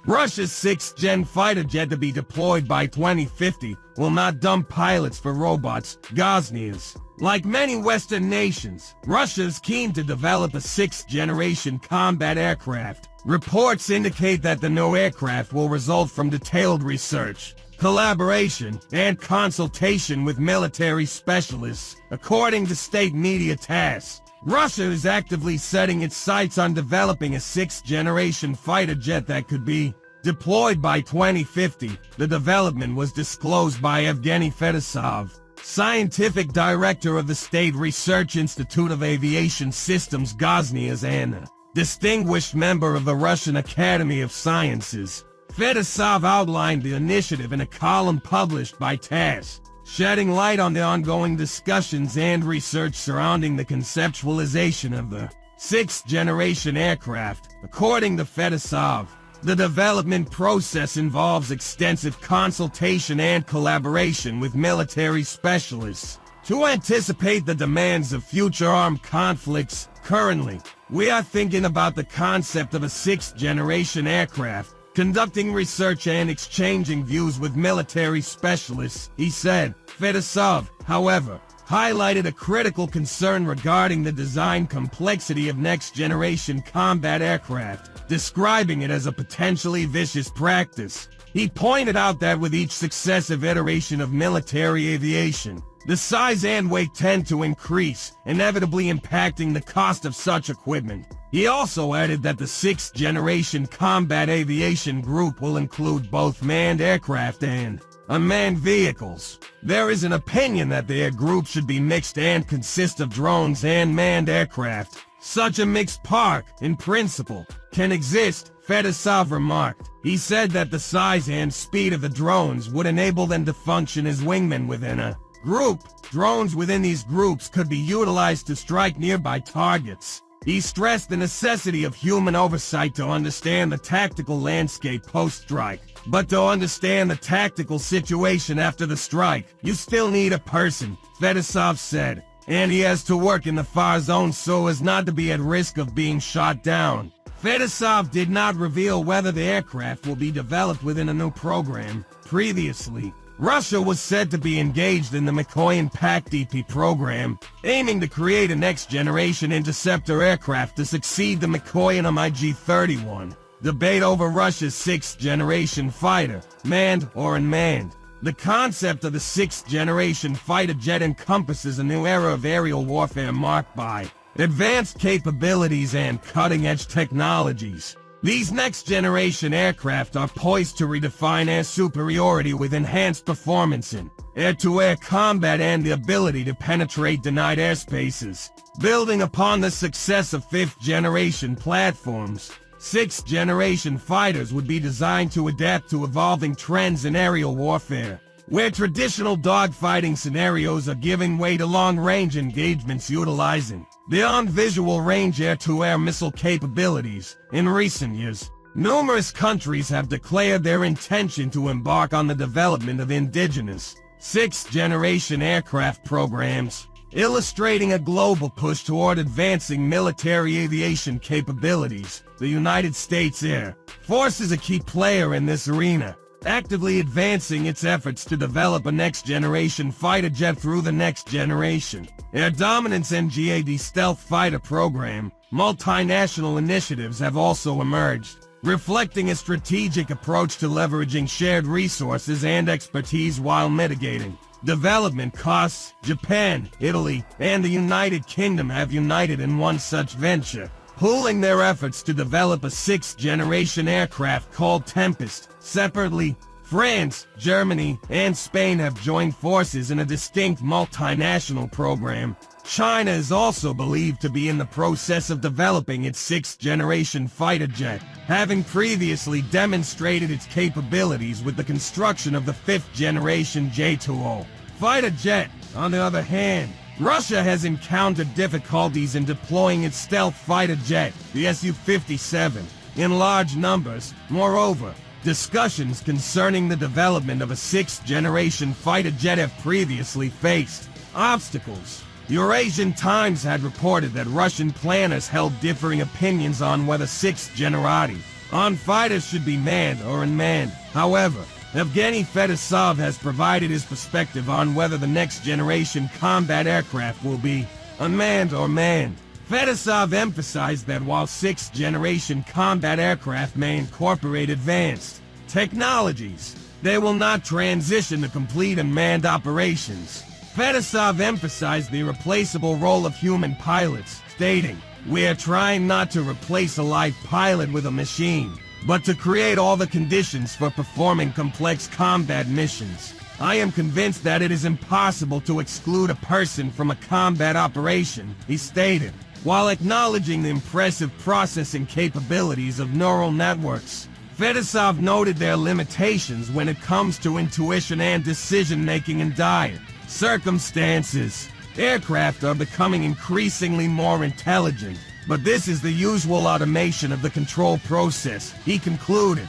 Russia's 6th-gen fighter jet to be deployed by 2050 will not dump pilots for robots, GosNIIAS. Like many Western nations, Russia is keen to develop a 6th-generation combat aircraft. Reports indicate that the new aircraft will result from detailed research, collaboration, and consultation with military specialists, according to state media TASS. Russia is actively setting its sights on developing a 6th-generation fighter jet that could be deployed by 2050. The development was disclosed by Evgeny Fedosov, scientific director of the State Research Institute of Aviation Systems GosNIIAS and a distinguished member of the Russian Academy of Sciences. Fedosov outlined the initiative in a column published by TASS, shedding light on the ongoing discussions and research surrounding the conceptualization of the 6th-generation aircraft. According to Fedosov, the development process involves extensive consultation and collaboration with military specialists to anticipate the demands of future armed conflicts. Currently, we are thinking about the concept of a 6th-generation aircraft, conducting research and exchanging views with military specialists, he said. Fedosov, however, highlighted a critical concern regarding the design complexity of next-generation combat aircraft, describing it as a potentially vicious practice. He pointed out that with each successive iteration of military aviation, the size and weight tend to increase, inevitably impacting the cost of such equipment. He also added that the 6th-generation combat aviation group will include both manned aircraft and unmanned vehicles. There is an opinion that their group should be mixed and consist of drones and manned aircraft. Such a mixed park, in principle, can exist, Fedosov remarked. He said that the size and speed of the drones would enable them to function as wingmen within a group. Drones within these groups could be utilized to strike nearby targets. He stressed the necessity of human oversight to understand the tactical landscape post-strike. But to understand the tactical situation after the strike, you still need a person, Fedosov said. And he has to work in the far zone so as not to be at risk of being shot down. Fedosov did not reveal whether the aircraft will be developed within a new program. Previously, Russia was said to be engaged in the Mikoyan PAC-DP program, aiming to create a next-generation interceptor aircraft to succeed the Mikoyan MiG-31. Debate over Russia's 6th-generation fighter, manned or unmanned. The concept of the 6th-generation fighter jet encompasses a new era of aerial warfare marked by advanced capabilities and cutting-edge technologies. These next-generation aircraft are poised to redefine air superiority with enhanced performance in air-to-air combat and the ability to penetrate denied airspaces. Building upon the success of 5th-generation platforms, 6th-generation fighters would be designed to adapt to evolving trends in aerial warfare, where traditional dogfighting scenarios are giving way to long-range engagements utilizing beyond visual range air-to-air missile capabilities. In recent years, numerous countries have declared their intention to embark on the development of indigenous 6th-generation aircraft programs, illustrating a global push toward advancing military aviation capabilities. The United States Air Force is a key player in this arena, actively advancing its efforts to develop a next-generation fighter jet through the Next Generation Air Dominance NGAD stealth fighter program. Multinational initiatives have also emerged, reflecting a strategic approach to leveraging shared resources and expertise while mitigating development costs. Japan, Italy, and the United Kingdom have united in one such venture, pooling their efforts to develop a 6th-generation aircraft called Tempest. Separately, France, Germany, and Spain have joined forces in a distinct multinational program. China is also believed to be in the process of developing its 6th-generation fighter jet, having previously demonstrated its capabilities with the construction of the 5th-generation J-20 fighter jet. On the other hand, Russia has encountered difficulties in deploying its stealth fighter jet, the Su-57, in large numbers. Moreover, discussions concerning the development of a 6th-generation fighter jet have previously faced obstacles. Eurasian Times had reported that Russian planners held differing opinions on whether 6th generati on fighters should be manned or unmanned. However, Evgeny Fedosov has provided his perspective on whether the next generation combat aircraft will be unmanned or manned. Fedosov emphasized that while sixth-generation combat aircraft may incorporate advanced technologies, they will not transition to complete unmanned operations. Fedosov emphasized the irreplaceable role of human pilots, stating, "We are trying not to replace a live pilot with a machine, but to create all the conditions for performing complex combat missions. I am convinced that it is impossible to exclude a person from a combat operation," he stated, while acknowledging the impressive processing capabilities of neural networks. Fedosov noted their limitations when it comes to intuition and decision-making in dire circumstances. Aircraft are becoming increasingly more intelligent, but this is the usual automation of the control process, he concluded.